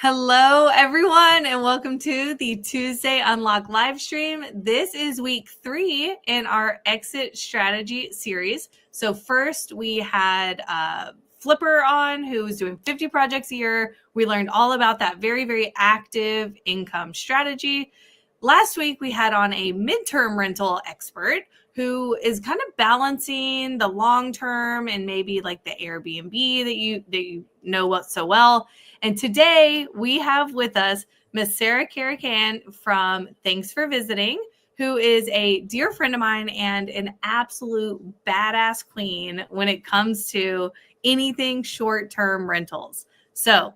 Hello, everyone, and welcome to the Tuesday Unlock live stream. This is week 3 in our exit strategy series. So first we had Flipper on, who was doing 50 projects a year. We learned all about that very, very active income strategy. Last week we had on a midterm rental expert who is kind of balancing the long term and maybe like the Airbnb that you know so well. And today we have with us Miss Sarah Karakaian from Thanks for Visiting, who is a dear friend of mine and an absolute badass queen when it comes to anything short-term rentals. So,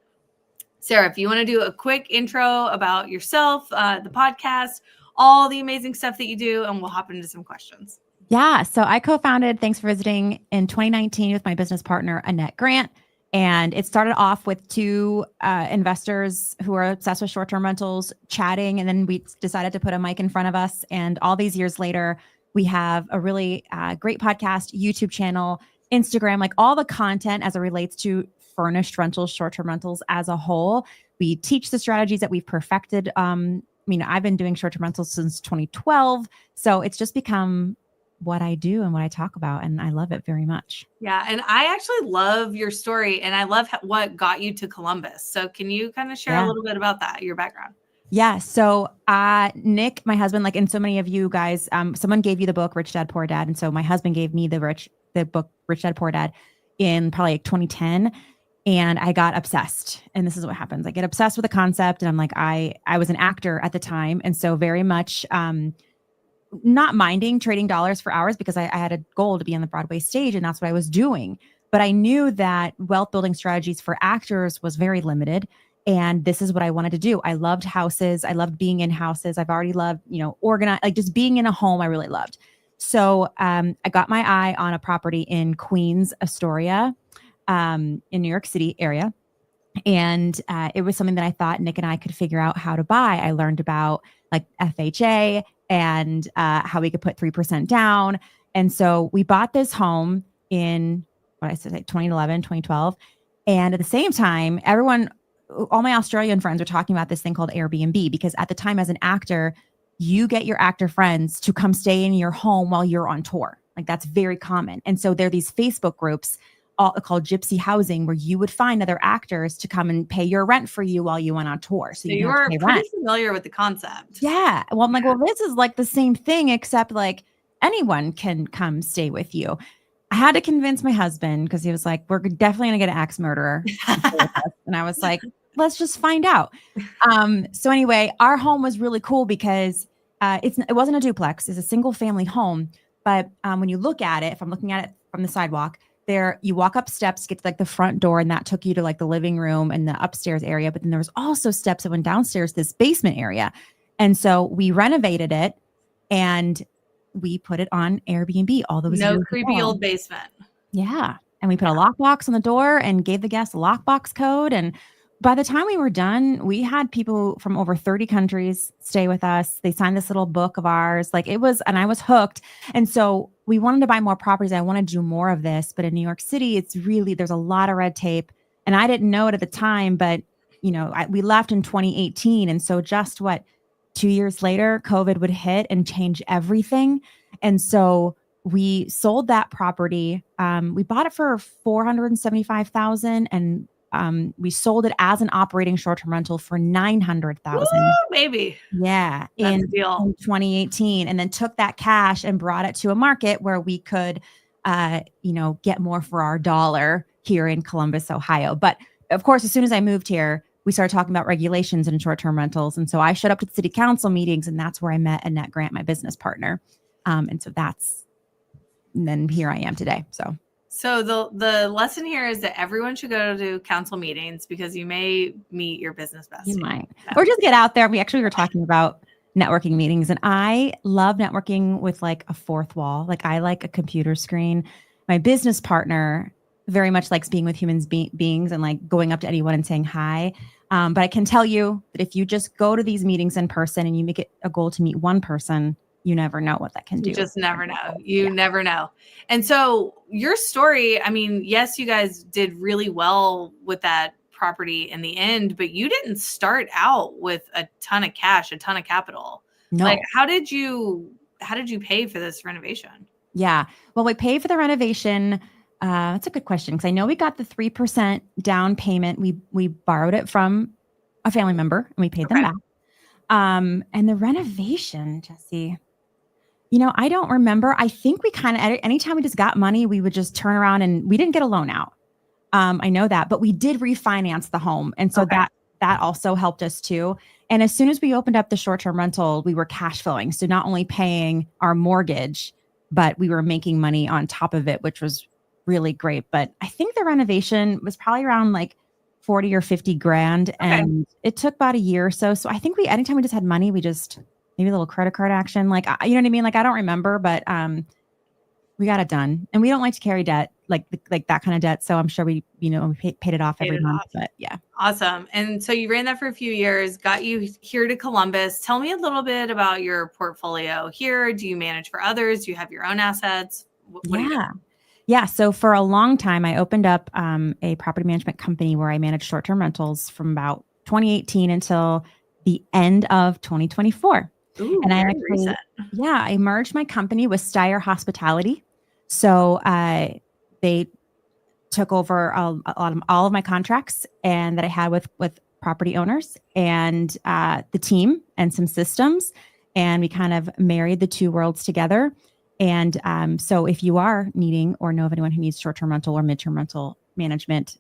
Sarah, if you want to do a quick intro about yourself, the podcast, all the amazing stuff that you do, and we'll hop into some questions. Yeah. So I co-founded Thanks for Visiting in 2019 with my business partner, Annette Grant. And it started off with two investors who are obsessed with short-term rentals chatting. And then we decided to put a mic in front of us. And all these years later, we have a really great podcast, YouTube channel, Instagram, like all the content as it relates to furnished rentals, short-term rentals as a whole. We teach the strategies that we've perfected. I've been doing short-term rentals since 2012. So it's just become what I do and what I talk about. And I love it very much. Yeah. And I actually love your story and I love what got you to Columbus. So can you kind of share a little bit about that, your background? Yeah. So Nick, my husband, like, and so many of you guys, someone gave you the book, Rich Dad, Poor Dad. And so my husband gave me the book, Rich Dad, Poor Dad in probably like 2010. And I got obsessed. And this is what happens. I get obsessed with the concept. And I'm like, I was an actor at the time. And so very much, not minding trading dollars for hours because I had a goal to be on the Broadway stage and that's what I was doing. But I knew that wealth building strategies for actors was very limited. And this is what I wanted to do. I loved houses. I loved being in houses. I've already loved, organize, like just being in a home I really loved. So I got my eye on a property in Queens, Astoria, in New York City area. And it was something that I thought Nick and I could figure out how to buy. I learned about like FHA and how we could put 3% down. And so we bought this home in, 2011, 2012. And at the same time, all my Australian friends were talking about this thing called Airbnb, because at the time as an actor, you get your actor friends to come stay in your home while you're on tour. Like that's very common. And so there are these Facebook groups called Gypsy Housing, where you would find other actors to come and pay your rent for you while you went on tour. So you were pretty familiar with the concept. Yeah. Well, I'm like, well, this is like the same thing, except like anyone can come stay with you. I had to convince my husband because he was like, we're definitely going to get an axe murderer. And I was like, let's just find out. So anyway, our home was really cool because it wasn't a duplex. It's a single family home. But when you look at it, if I'm looking at it from the sidewalk, there, you walk up steps to get to like the front door, and that took you to like the living room and the upstairs area. But then there was also steps that went downstairs, this basement area. And so we renovated it and we put it on Airbnb. All those no creepy old basement. Yeah. And we put a lockbox on the door and gave the guests a lockbox code. And by the time we were done, we had people from over 30 countries stay with us. They signed this little book of ours. And I was hooked. And so we wanted to buy more properties. I wanted to do more of this, but in New York City, there's a lot of red tape. And I didn't know it at the time, but we left in 2018. And so just 2 years later, COVID would hit and change everything. And so we sold that property. We bought it for $475,000 and we sold it as an operating short-term rental for $900,000. Baby. Yeah. In 2018. And then took that cash and brought it to a market where we could, get more for our dollar here in Columbus, Ohio. But of course, as soon as I moved here, we started talking about regulations in short-term rentals. And so I showed up to the city council meetings, and that's where I met Annette Grant, my business partner. And then here I am today. So the lesson here is that everyone should go to council meetings because you may meet your business bestie. You might. Or just get out there. We actually were talking about networking meetings, and I love networking with like a fourth wall. Like I like a computer screen. My business partner very much likes being with human beings and like going up to anyone and saying hi. But I can tell you that if you just go to these meetings in person and you make it a goal to meet one person, you never know what that can do. You just never know. You never know. And so your story, I mean, yes, you guys did really well with that property in the end, but you didn't start out with a ton of cash, a ton of capital. No. Like, how did you pay for this renovation? Yeah. Well, we paid for the renovation. That's a good question, because I know we got the 3% down payment. We borrowed it from a family member and we paid them back. And the renovation, Jesse, I don't remember. I think we kind of, anytime we just got money, we would just turn around, and we didn't get a loan out. I know that, but we did refinance the home. And so that also helped us too. And as soon as we opened up the short-term rental, we were cash flowing. So not only paying our mortgage, but we were making money on top of it, which was really great. But I think the renovation was probably around like 40 or 50 grand. And it took about a year or so. So I think anytime we just had money, we just maybe a little credit card action. Like, you know what I mean? Like, I don't remember, but we got it done. And we don't like to carry debt, like that kind of debt. So I'm sure we paid it off every month. But yeah. Awesome. And so you ran that for a few years, got you here to Columbus. Tell me a little bit about your portfolio here. Do you manage for others? Do you have your own assets? Yeah. So for a long time, I opened up a property management company where I managed short-term rentals from about 2018 until the end of 2024. Ooh, and recent. I merged my company with Steyer Hospitality. So they took over all of my contracts and that I had with property owners and the team and some systems. And we kind of married the two worlds together. And so if you are needing or know of anyone who needs short-term rental or mid-term rental management,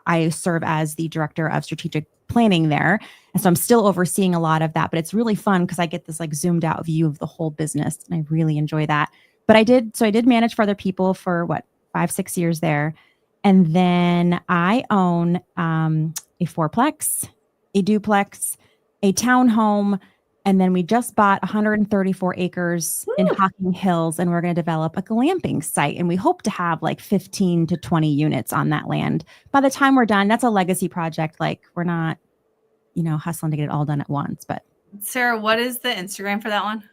I serve as the director of strategic planning there. And so I'm still overseeing a lot of that, but it's really fun because I get this like zoomed out view of the whole business. And I really enjoy that. But I did manage for other people for 5-6 years there. And then I own a fourplex, a duplex, a townhome, and then we just bought 134 acres in Hocking Hills, and we're going to develop a glamping site. And we hope to have like 15 to 20 units on that land. By the time we're done, that's a legacy project. Like, we're not, hustling to get it all done at once. But Sarah, what is the Instagram for that one?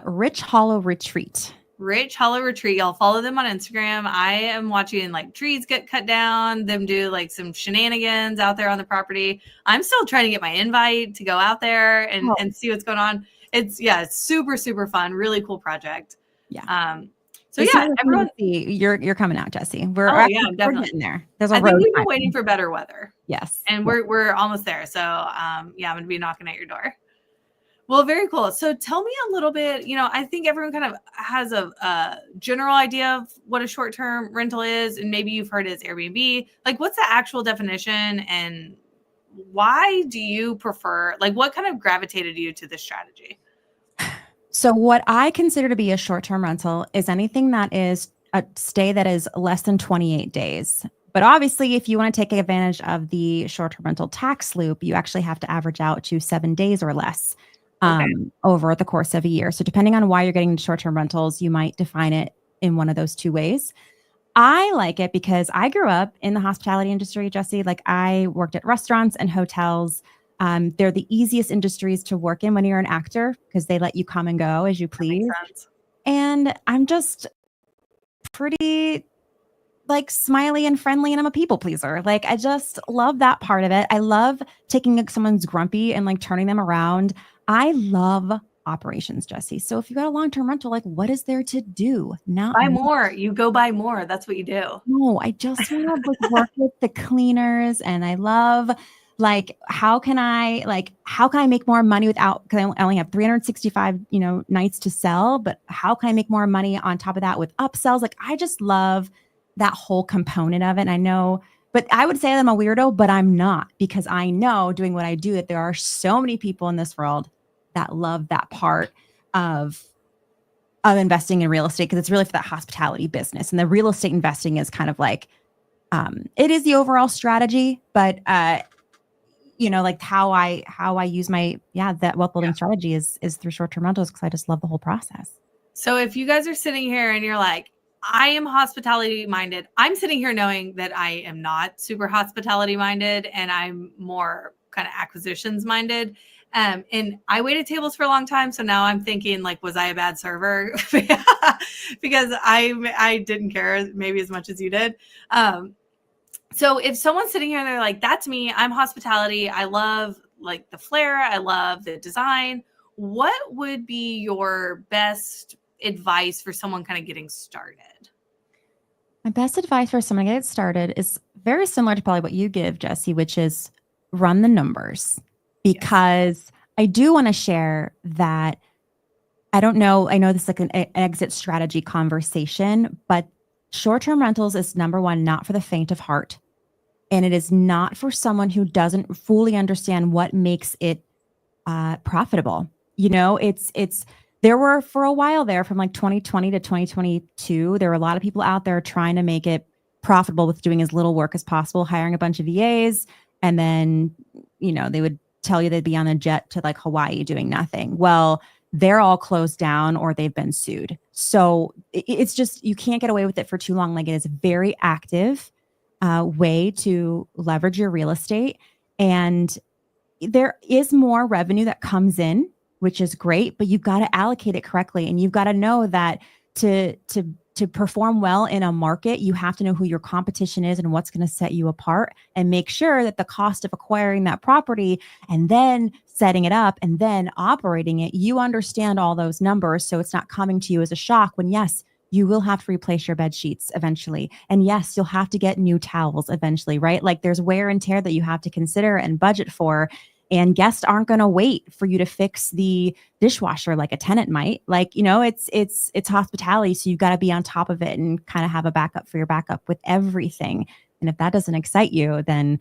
Rich Hollow Retreat. Rich Hollow Retreat. Y'all follow them on Instagram. I am watching like trees get cut down, them do like some shenanigans out there on the property. I'm still trying to get my invite to go out there and see what's going on. It's super, super fun. Really cool project. Yeah. So yeah, everyone, you're coming out, Jesse. We're definitely getting there. There's a road. I think we've been waiting for better weather. Yes. And we're almost there. So I'm going to be knocking at your door. Well, very cool. So tell me a little bit, I think everyone kind of has a general idea of what a short-term rental is, and maybe you've heard it as Airbnb. Like, what's the actual definition, and why do you prefer, like, what kind of gravitated you to this strategy? So what I consider to be a short-term rental is anything that is a stay that is less than 28 days. But obviously, if you want to take advantage of the short-term rental tax loop, you actually have to average out to 7 days or less. Over the course of a year. So depending on why you're getting short-term rentals, you might define it in one of those two ways. I like it because I grew up in the hospitality industry, Jesse. Like, I worked at restaurants and hotels. They're the easiest industries to work in when you're an actor because they let you come and go as you please. That makes sense. And I'm just pretty like smiley and friendly, and I'm a people pleaser. Like, I just love that part of it. I love taking someone's grumpy and like turning them around. I love operations, Jesse. So if you got a long-term rental, like, what is there to do? Not buy more. You go buy more. That's what you do. No, I just want to like work with the cleaners, and I love like how can I make more money without, because I only have 365 nights to sell, but how can I make more money on top of that with upsells? Like, I just love that whole component of it. And I know, but I would say I'm a weirdo, but I'm not, because I know doing what I do that there are so many people in this world that love that part of investing in real estate, because it's really for that hospitality business. And the real estate investing is kind of like, it is the overall strategy, but like how I use my, that wealth building strategy is through short-term rentals, because I just love the whole process. So if you guys are sitting here and you're like, I am hospitality minded, I'm sitting here knowing that I am not super hospitality minded, and I'm more kind of acquisitions minded. And I waited tables for a long time. So now I'm thinking, like, was I a bad server? Because I didn't care maybe as much as you did. So if someone's sitting here and they're like, that's me, I'm hospitality, I love like the flair, I love the design, what would be your best advice for someone kind of getting started? My best advice for someone to get started is very similar to probably what you give, Jesse, which is run the numbers. Because I do want to share that I don't know, I know this is like an exit strategy conversation, but short-term rentals is number one, not for the faint of heart. And it is not for someone who doesn't fully understand what makes it profitable. You know, it's there were for a while there from like 2020 to 2022, there were a lot of people out there trying to make it profitable with doing as little work as possible, hiring a bunch of VAs, and then, you know, they would tell you they'd be on a jet to like Hawaii doing nothing. Well, they're all closed down or they've been sued. So it's just, you can't get away with it for too long. Like, it is a very active way to leverage your real estate. And there is more revenue that comes in, which is great, but you've got to allocate it correctly. And you've got to know that to perform well in a market, you have to know who your competition is and what's going to set you apart, and make sure that the cost of acquiring that property and then setting it up and then operating it, you understand all those numbers. So it's not coming to you as a shock when, yes, you will have to replace your bed sheets eventually. And yes, you'll have to get new towels eventually, right? Like, there's wear and tear that you have to consider and budget for. And guests aren't going to wait for you to fix the dishwasher like a tenant might. Like, you know, it's hospitality. So you've got to be on top of it and kind of have a backup for your backup with everything. And if that doesn't excite you, then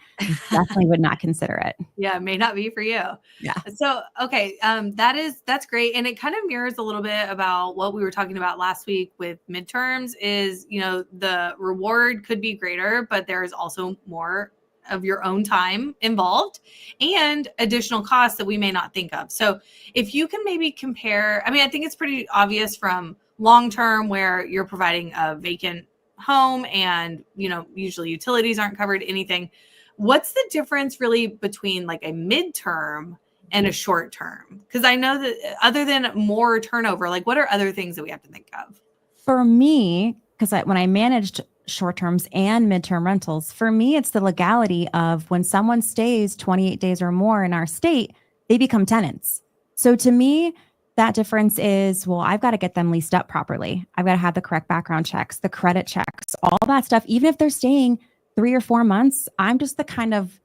definitely would not consider it. Yeah, it may not be for you. Yeah. So, okay, that's great. And it kind of mirrors a little bit about what we were talking about last week with midterms is, you know, the reward could be greater, but there's also more of your own time involved and additional costs that we may not think of. So if you can maybe compare, I mean, I think it's pretty obvious from long-term where you're providing a vacant home and, you know, usually utilities aren't covered, anything. What's the difference really between like a midterm and a short term? Because I know that other than more turnover, like what are other things that we have to think of? For me, because when I managed short terms and midterm rentals, for me, it's the legality of when someone stays 28 days or more in our state, they become tenants. So to me, that difference is, well, I've got to get them leased up properly. I've got to have the correct background checks, the credit checks, all that stuff. Even if they're staying 3 or 4 months, I'm just the kind of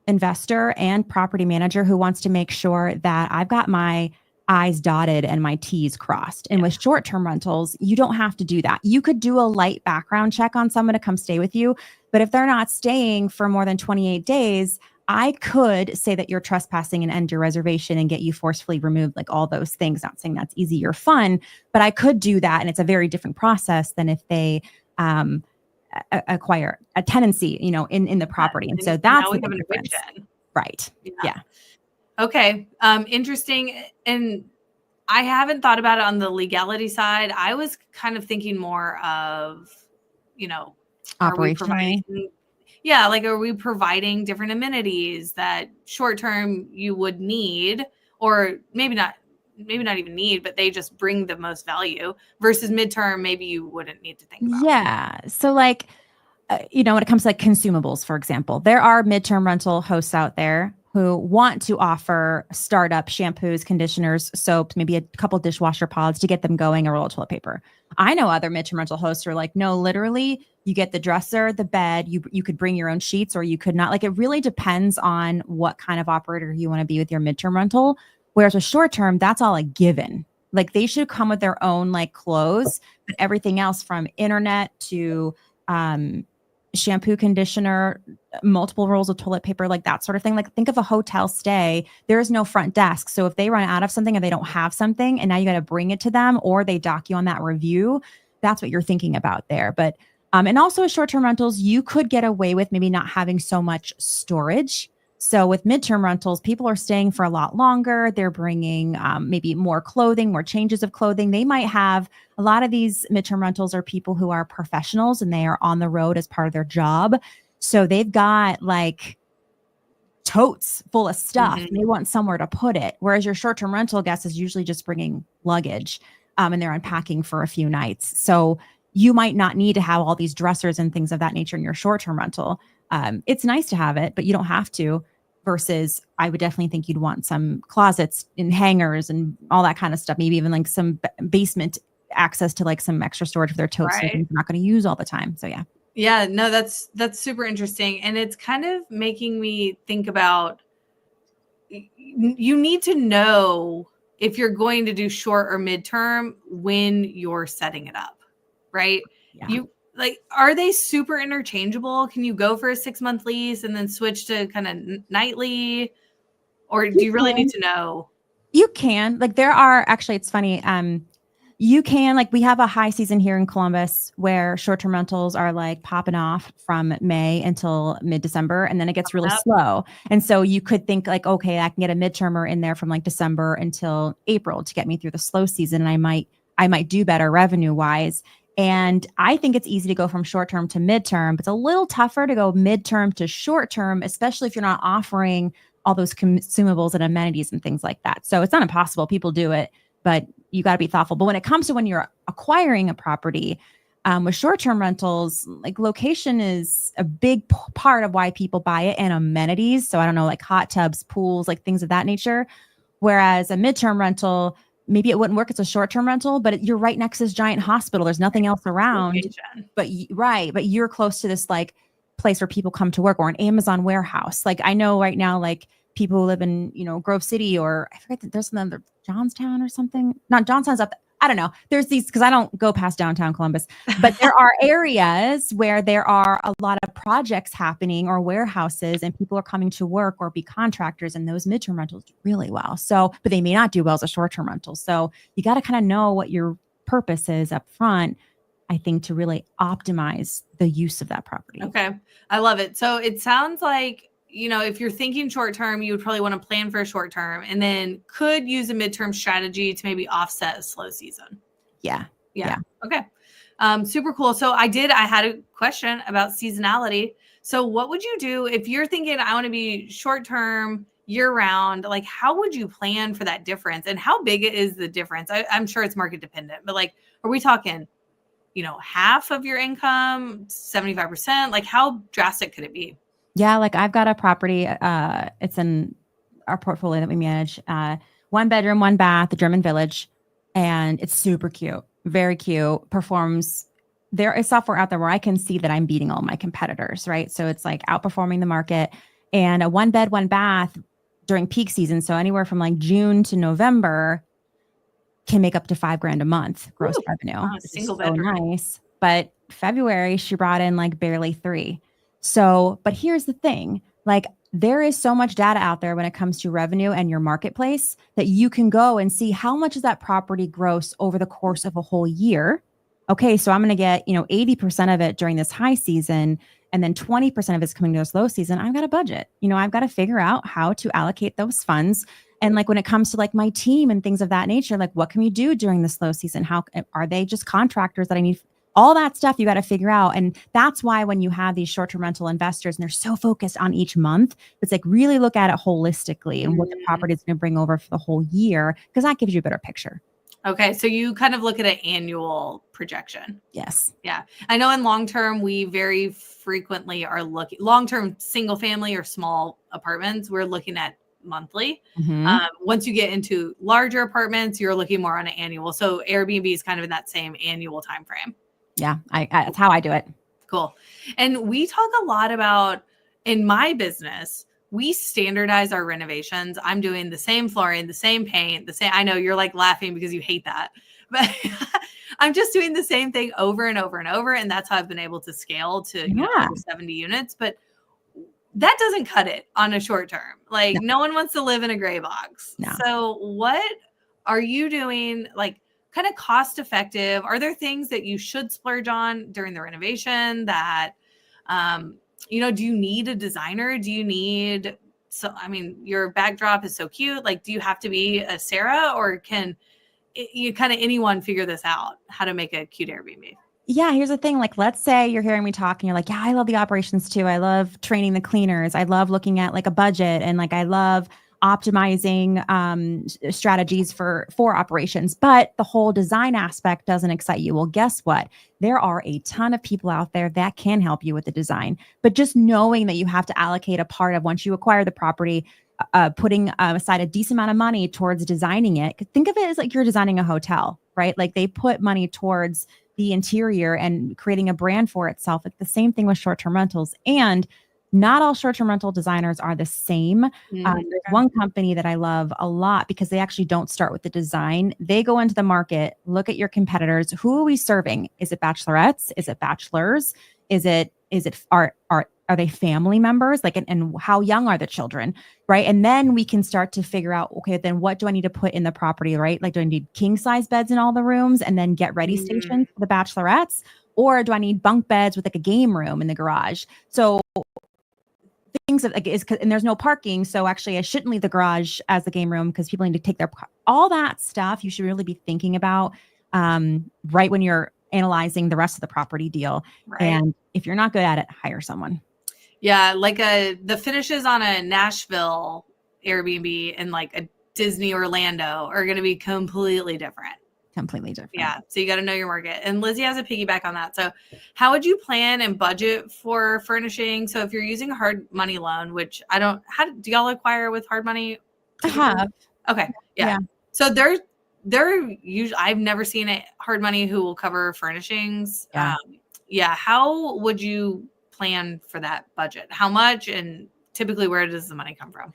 investor and property manager who wants to make sure that I've got my I's dotted and my T's crossed. And with short-term rentals, you don't have to do that. You could do a light background check on someone to come stay with you, but if they're not staying for more than 28 days, I could say that you're trespassing and end your reservation and get you forcefully removed, like all those things. Not saying that's easy or fun, but I could do that. And it's a very different process than if they acquire a tenancy, you know, in the property. And so that's the difference. Right. Yeah. Okay. Interesting. And I haven't thought about it on the legality side. I was kind of thinking more of, you know, operationally. Yeah. Like, are we providing different amenities that short term you would need, or maybe not even need, but they just bring the most value, versus midterm, maybe you wouldn't need to think about. Yeah. So like, you know, when it comes to like consumables, for example, there are midterm rental hosts out there who want to offer startup shampoos, conditioners, soaps, maybe a couple dishwasher pods to get them going, a roll of toilet paper. I know other midterm rental hosts are like, no, literally, you get the dresser, the bed, you could bring your own sheets or you could not. Like, it really depends on what kind of operator you want to be with your midterm rental. Whereas with short term, that's all a given. Like, they should come with their own like clothes, but everything else from internet to shampoo, conditioner, multiple rolls of toilet paper, like that sort of thing. Like, think of a hotel stay. There is no front desk. So if they run out of something or they don't have something and now you got to bring it to them or they dock you on that review, that's what you're thinking about there. But, and also with short-term rentals, you could get away with maybe not having so much storage. So with midterm rentals, people are staying for a lot longer. They're bringing maybe more clothing, more changes of clothing. They might have a lot of these midterm rentals are people who are professionals and they are on the road as part of their job. So they've got like totes full of stuff. And they want somewhere to put it. Whereas your short-term rental guest is usually just bringing luggage and they're unpacking for a few nights. So you might not need to have all these dressers and things of that nature in your short-term rental. It's nice to have it, but you don't have to. Versus, I would definitely think you'd want some closets and hangers and all that kind of stuff. Maybe even like some basement access to like some extra storage for their totes, so things you're not going to use all the time. So yeah. Yeah, no, that's super interesting. And it's kind of making me think about, you need to know if you're going to do short or midterm when you're setting it up, right? Yeah. You like, are they super interchangeable? Can you go for a 6-month lease and then switch to kind of nightly? Or do you really need to know? You can. Like, there are actually, it's funny. You can, like, we have a high season here in Columbus where short-term rentals are like popping off from May until mid-December, and then it gets really slow. And so you could think like, okay, I can get a midtermer in there from like December until April to get me through the slow season, and I might do better revenue-wise. And I think it's easy to go from short-term to midterm, but it's a little tougher to go midterm to short-term, especially if you're not offering all those consumables and amenities and things like that. So it's not impossible. People do it, but you got to be thoughtful. But when it comes to when you're acquiring a property, with short-term rentals, like, location is a big part of why people buy it, and amenities. So I don't know, like hot tubs, pools, like things of that nature. Whereas a midterm rental, maybe it wouldn't work as a short-term rental, but you're right next to this giant hospital. There's nothing else around, but you're close to this like place where people come to work, or an Amazon warehouse. Like, I know right now, like, people who live in, Grove City, or I forget that there's another Johnstown or something. Not Johnstown's up. I don't know. There's these, because I don't go past downtown Columbus, but there are areas where there are a lot of projects happening, or warehouses, and people are coming to work or be contractors, and those midterm rentals do really well. So, but they may not do well as a short-term rental. So you got to kind of know what your purpose is up front, I think, to really optimize the use of that property. Okay. I love it. So it sounds like, if you're thinking short term, you would probably want to plan for a short term, and then could use a midterm strategy to maybe offset a slow season. Yeah. Okay. Super cool. So I had a question about seasonality. So what would you do if you're thinking, I want to be short term, year round? Like, how would you plan for that difference, and how big is the difference? I'm sure it's market dependent, but like, are we talking, half of your income, 75%? Like, how drastic could it be? Yeah, like, I've got a property, it's in our portfolio that we manage, 1 bedroom, 1 bath, the German Village, and it's super cute, very cute, performs. There is software out there where I can see that I'm beating all my competitors, right? So it's like outperforming the market. And a 1 bed, 1 bath during peak season, so anywhere from like June to November, can make up to $5,000 a month gross revenue. Wow, single bedroom. Nice. But February, she brought in like barely 3. So, but here's the thing, like, there is so much data out there when it comes to revenue and your marketplace, that you can go and see how much is that property gross over the course of a whole year. Okay, so I'm going to get, 80% of it during this high season, and then 20% of it's coming to this low season. I've got a budget. I've got to figure out how to allocate those funds. And like, when it comes to like my team and things of that nature, like, what can we do during this low season? How are they just contractors that I need? All that stuff you got to figure out. And that's why when you have these short-term rental investors and they're so focused on each month, it's like, really look at it holistically and what the property is going to bring over for the whole year, because that gives you a better picture. Okay. So you kind of look at an annual projection. Yes. Yeah. I know in long-term, we very frequently are looking, long-term single family or small apartments, we're looking at monthly. Once you get into larger apartments, you're looking more on an annual. So Airbnb is kind of in that same annual time frame. Yeah, that's how I do it. Cool. And we talk a lot about, in my business, we standardize our renovations. I'm doing the same flooring, the same paint, I know you're like laughing because you hate that, but I'm just doing the same thing over and over and over. And that's how I've been able to scale to over 70 units. But that doesn't cut it on a short term. Like, no one wants to live in a gray box. No. So what are you doing, like, kind of cost effective? Are there things that you should splurge on during the renovation that, do you need a designer? Do you need, your backdrop is so cute. Like, do you have to be a Sarah, or can you kind of anyone figure this out, how to make a cute Airbnb? Yeah, here's the thing. Like, let's say you're hearing me talk and you're like, yeah, I love the operations too. I love training the cleaners. I love looking at like a budget, and like, I love optimizing strategies for operations, but the whole design aspect doesn't excite you. Well, guess what? There are a ton of people out there that can help you with the design, but just knowing that you have to allocate a part of, once you acquire the property, putting aside a decent amount of money towards designing it. Think of it as like you're designing a hotel, right? Like they put money towards the interior and creating a brand for itself. It's the same thing with short-term rentals. And not all short-term rental designers are the same. There's one company that I love a lot because they actually don't start with the design. They go into the market, look at your competitors. Who are we serving? Is it bachelorettes? Is it bachelors? Are they family members? Like, and how young are the children? Right. And then we can start to figure out, okay, then what do I need to put in the property? Right. Like, do I need king size beds in all the rooms and then get ready stations for the bachelorettes? Or do I need bunk beds with like a game room in the garage? So things that like and there's no parking. So actually I shouldn't leave the garage as the game room because people need to take all that stuff. You should really be thinking about right when you're analyzing the rest of the property deal. Right. And if you're not good at it, hire someone. Yeah, like the finishes on a Nashville Airbnb and like a Disney Orlando are going to be completely different. Completely different. Yeah. So you got to know your market. And Lizzie has a piggyback on that. So how would you plan and budget for furnishing? So if you're using a hard money loan, which how do y'all acquire with hard money? I have. Okay. Yeah. So they're usually, I've never seen a hard money who will cover furnishings. Yeah. How would you plan for that budget? How much, and typically where does the money come from?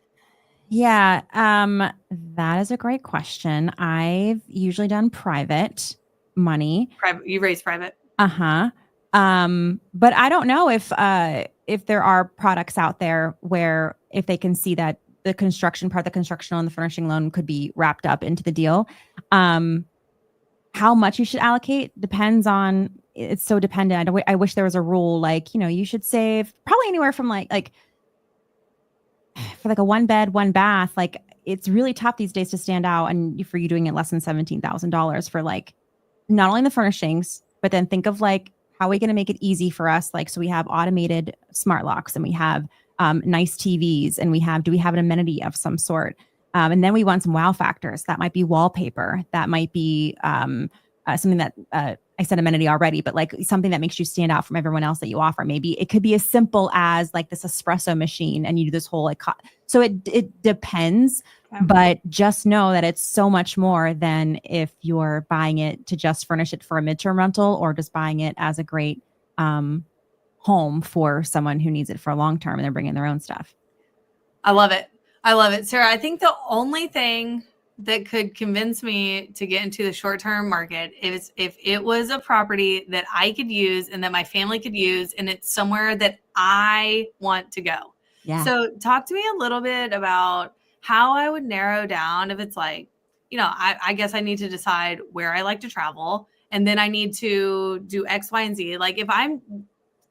Yeah, that is a great question. I've usually done private money. You raise private? But I don't know if there are products out there where if they can see that the construction loan, the furnishing loan could be wrapped up into the deal. How much you should allocate depends on, it's so dependent. I wish there was a rule like, you should save probably anywhere from like for like a 1 bed, 1 bath. Like it's really tough these days to stand out, and for you doing it less than $17,000 for like not only the furnishings, but then think of like, how are we going to make it easy for us? Like, so we have automated smart locks, and we have nice TVs, and do we have an amenity of some sort? And then we want some wow factors. That might be wallpaper. That might be something that I said amenity already, but like something that makes you stand out from everyone else that you offer. Maybe it could be as simple as like this espresso machine, and you do this whole like, so it depends, but just know that it's so much more than if you're buying it to just furnish it for a midterm rental, or just buying it as a great home for someone who needs it for a long term and they're bringing their own stuff. I love it. Sarah, I think the only thing that could convince me to get into the short-term market is if it was a property that I could use and that my family could use, and it's somewhere that I want to go. Yeah. So talk to me a little bit about how I would narrow down if it's like, I guess I need to decide where I like to travel, and then I need to do X, Y, and Z. Like if I'm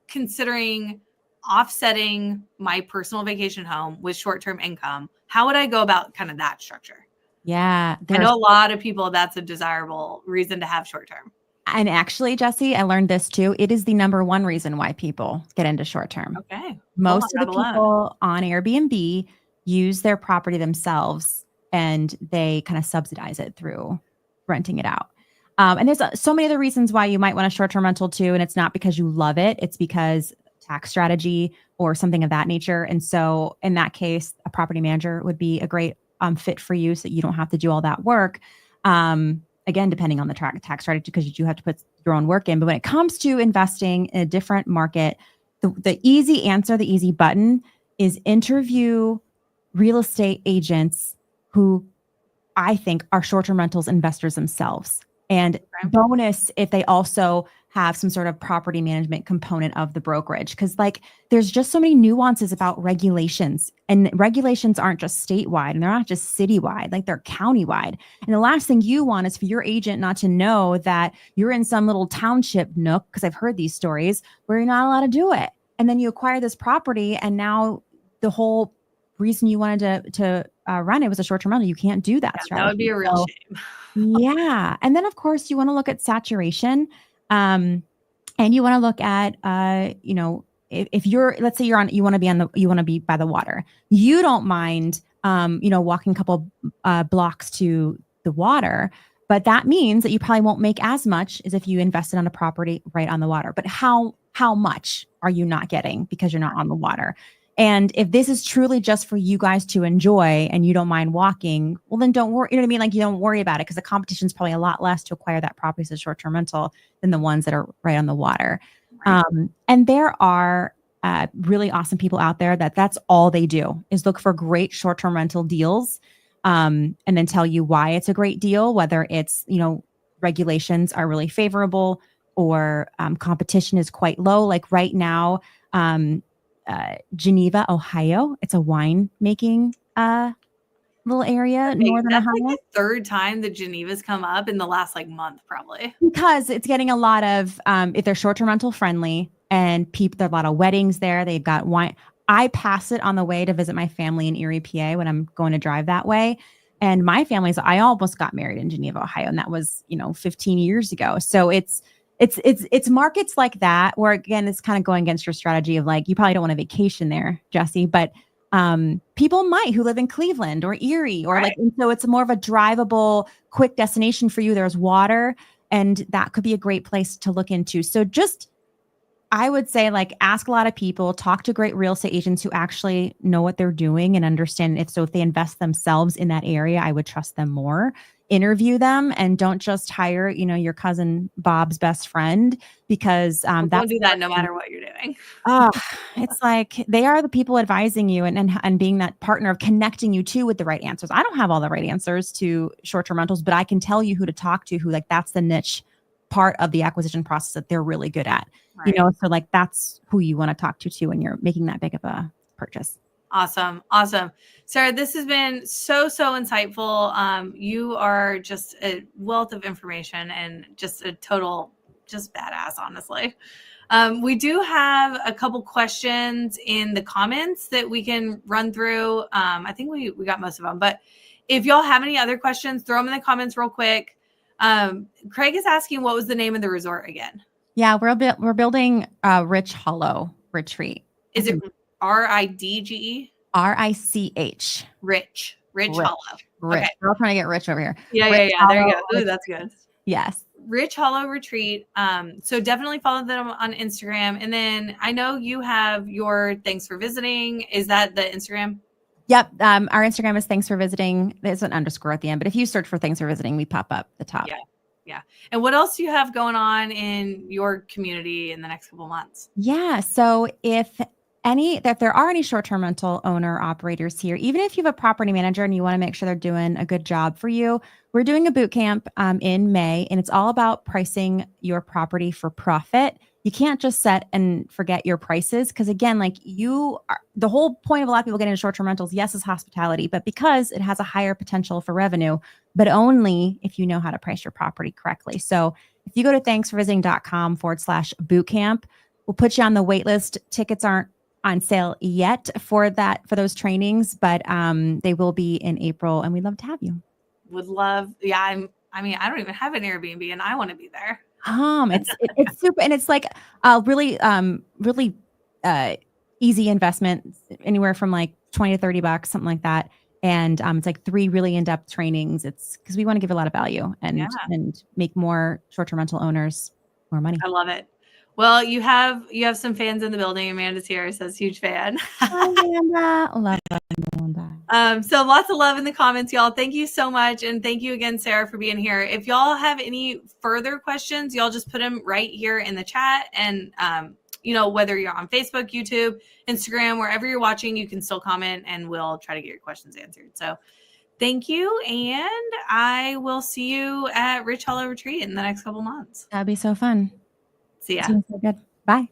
considering offsetting my personal vacation home with short-term income, how would I go about kind of that structure? Yeah. I know a lot of people, that's a desirable reason to have short-term. And actually, Jesse, I learned this too. It is the number one reason why people get into short-term. Okay. Most of the people on Airbnb use their property themselves, and they kind of subsidize it through renting it out. And there's so many other reasons why you might want a short-term rental too. And it's not because you love it. It's because tax strategy or something of that nature. And so in that case, a property manager would be a great fit for you, so that you don't have to do all that work. Again, depending on the tax strategy, because you do have to put your own work in. But when it comes to investing in a different market, the easy answer, the easy button is interview real estate agents who I think are short-term rentals investors themselves. And bonus if they also have some sort of property management component of the brokerage. Because like there's just so many nuances about regulations, and regulations aren't just statewide, and they're not just citywide, like they're countywide. And the last thing you want is for your agent not to know that you're in some little township nook, because I've heard these stories where you're not allowed to do it. And then you acquire this property, and now the whole reason you wanted to run it was a short-term rental. You can't do that strategy. That would be a real shame. Yeah. And then of course you want to look at saturation. And you want to look at, if you're, let's say you want to be by the water, you don't mind walking a couple blocks to the water. But that means that you probably won't make as much as if you invested on a property right on the water. But how much are you not getting because you're not on the water? And if this is truly just for you guys to enjoy and you don't mind walking, well, then don't worry. You know what I mean? Like, you don't worry about it because the competition is probably a lot less to acquire that property as a short-term rental than the ones that are right on the water. Right. And there are really awesome people out there that's all they do is look for great short-term rental deals, and then tell you why it's a great deal, whether it's, regulations are really favorable or competition is quite low. Like right now, Geneva, Ohio, it's a wine making little area, northern That's Ohio. like the third time that Geneva's come up in the last month, probably. Because it's getting a lot of, if they're short-term rental friendly and there are a lot of weddings there, they've got wine. I pass it on the way to visit my family in Erie, PA when I'm going to drive that way. And my I almost got married in Geneva, Ohio. And that was, 15 years ago. So it's markets like that where, again, it's kind of going against your strategy of you probably don't want a vacation there, Jesse, but people might who live in Cleveland or Erie or right. and so it's more of a drivable, quick destination for you. There's water and that could be a great place to look into. So I would say ask a lot of people, talk to great real estate agents who actually know what they're doing and understand if they invest themselves in that area, I would trust them more. Interview them and don't just hire, your cousin Bob's best friend because don't do that no matter what you're doing. It's they are the people advising you and being that partner of connecting you with the right answers. I don't have all the right answers to short-term rentals, but I can tell you who to talk to, who that's the niche part of the acquisition process that they're really good at. Right. So that's who you want to talk to when you're making that big of a purchase. Awesome. Sarah, this has been so insightful. You are just a wealth of information and just a total, just badass, honestly. We do have a couple questions in the comments that we can run through. I think we got most of them, but if y'all have any other questions, throw them in the comments real quick. Craig is asking, what was the name of the resort again? Yeah, we're building Rich Hollow Retreat. Is it RIDGE? RICH. Rich Hollow. Rich. Okay. We're all trying to get rich over here. Yeah. There you go. Ooh, that's good. Yes. Rich Hollow Retreat. So definitely follow them on Instagram. And then I know you have your thanks for visiting. Is that the Instagram? Yep. Our Instagram is thanks for visiting. There's an underscore at the end, but if you search for thanks for visiting, we pop up the top. Yeah. And what else do you have going on in your community in the next couple of months? Yeah. So if there are any short-term rental owner operators here, even if you have a property manager and you want to make sure they're doing a good job for you, we're doing a boot camp in May, and it's all about pricing your property for profit. You can't just set and forget your prices because, again, the whole point of a lot of people getting into short-term rentals, yes, is hospitality, but because it has a higher potential for revenue, but only if you know how to price your property correctly. So if you go to thanksforvisiting.com/bootcamp, we'll put you on the wait list. Tickets aren't on sale yet for those trainings, but they will be in April, and we'd love to have you. Would love. Yeah. I don't even have an Airbnb and I want to be there. It's super, and it's really easy investment, anywhere from $20 to $30, something like that. And it's 3 really in-depth trainings. It's because we want to give a lot of value and make more short-term rental owners more money. I love it. Well, you have some fans in the building. Amanda's here, says huge fan. Hi, Amanda. Love Amanda. So lots of love in the comments, y'all. Thank you so much. And thank you again, Sarah, for being here. If y'all have any further questions, y'all just put them right here in the chat. And, whether you're on Facebook, YouTube, Instagram, wherever you're watching, you can still comment and we'll try to get your questions answered. So thank you. And I will see you at Rich Hollow Retreat in the next couple months. That'd be so fun. See ya. So good. Bye.